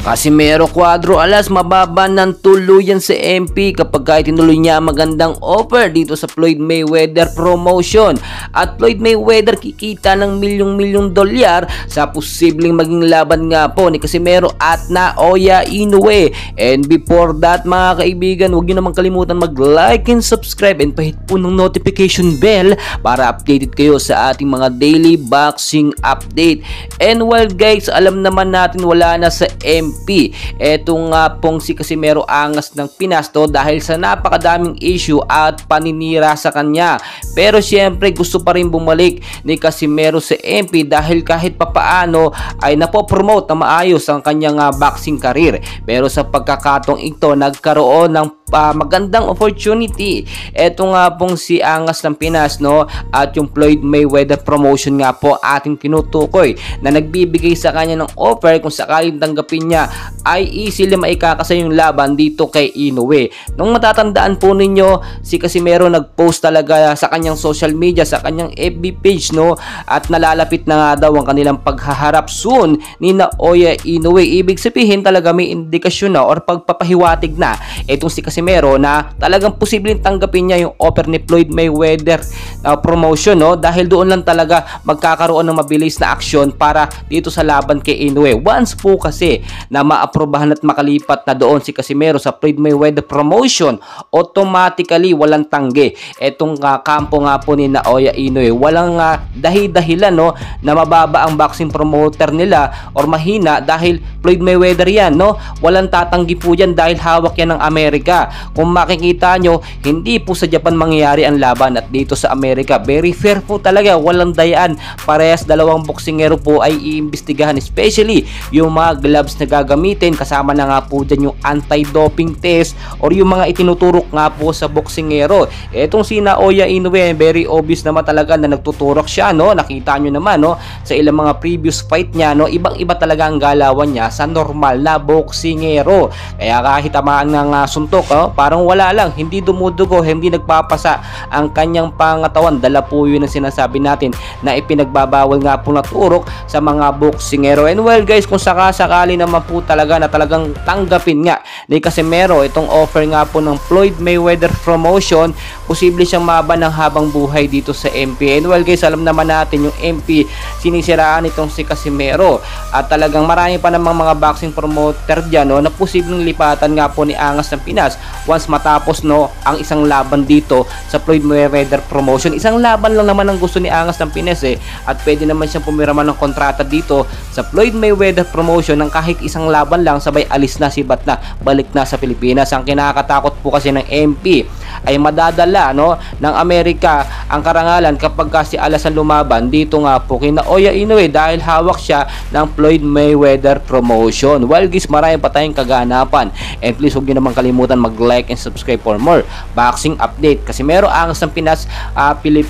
Casimero Cuadro Alas mababa ng tuluyan sa MP kapag kahit tinuloy niya magandang offer dito sa Floyd Mayweather promotion. At Floyd Mayweather kikita ng milyong-milyong dolyar sa posibleng maging laban nga po ni Casimero at Naoya Inoue. And before that mga kaibigan, huwag nyo naman kalimutan mag-like and subscribe and pahit po ng notification bell para updated kayo sa ating mga daily boxing update. And well guys, alam naman natin wala na sa MP etong pong si Casimero Angas ng Pinas dahil sa napakadaming issue at paninira sa kanya. Pero syempre gusto pa rin bumalik ni Casimero sa MP dahil kahit papaano ay napopromote na maayos ang kanyang boxing career. Pero sa pagkakataong ito nagkaroon ng magandang opportunity. Ito nga pong si Angas ng Pinas at yung Floyd Mayweather promotion nga po ating tinutukoy na nagbibigay sa kanya ng offer kung sakaling tanggapin niya ay easily maikakasa yung laban dito kay Inoue. Nung matatandaan po ninyo, si Casimero nagpost talaga sa kanyang social media, sa kanyang FB page at nalalapit na nga daw ang kanilang paghaharap soon ni Naoya Inoue. Ibig sabihin talaga may indikasyon na or pagpapahiwatig na itong si Casimero na talagang posibleng tanggapin niya yung offer ni Floyd Mayweather promotion dahil doon lang talaga magkakaroon ng mabilis na aksyon para dito sa laban kay Inoue. Once po kasi na maaprobahan at makalipat na doon si Casimero sa Floyd Mayweather promotion, automatically walang tanggi etong kampo nga po ni Naoya Inoue. Walang dahilan na mababa ang boxing promoter nila or mahina dahil Floyd Mayweather yan. Walang tatanggi po yan dahil hawak yan ng Amerika. Kung makikita nyo, hindi po sa Japan mangyayari ang laban at dito sa Amerika. Very fair po talaga, walang dayaan. Parehas dalawang boksingero po ay iimbestigahan, especially yung mga gloves na gagamitin, kasama na nga po dyan yung anti-doping test or yung mga itinuturok nga po sa boksingero. Etong si Naoya Inoue, very obvious naman talaga na nagtuturok siya. Nakita nyo naman sa ilang mga previous fight niya, ibang-iba talaga ang galawan niya sa normal na boksingero. Kaya kahit tamaan ng suntok, parang wala lang, hindi dumudugo, hindi nagpapasa ang kanyang pangatawan. Dala po yun ang sinasabi natin na ipinagbabawal nga po na turok sa mga boksingero. And well guys, kung sakasakali naman po talaga na talagang tanggapin nga ni Casimero itong offer nga po ng Floyd Mayweather promotion, posible siyang maban ng habang buhay dito sa MP. And well guys, alam naman natin yung MP sinisiraan itong si Casimero at talagang marami pa namang mga boxing promoter dyan na posibleng lipatan nga po ni Angas ng Pinas once matapos ang isang laban dito sa Floyd Mayweather promotion. Isang laban lang naman ang gusto ni Angas ng Pinas at pwede naman siyang pumirama ng kontrata dito sa Floyd Mayweather promotion ng kahit isang laban lang, sabay alis na, sibat na, balik na sa Pilipinas. Ang kinakatakot po kasi ng MP ay madadala ng Amerika ang karangalan kapag kasi alas ang lumaban dito nga po kay Naoya Inoue dahil hawak siya ng Floyd Mayweather promotion. Well guys, marami pa tayong kaganapan and please huwag nyo naman kalimutan mag-like and subscribe for more boxing update. Casimero Angas ng Pinas, Pilipinas.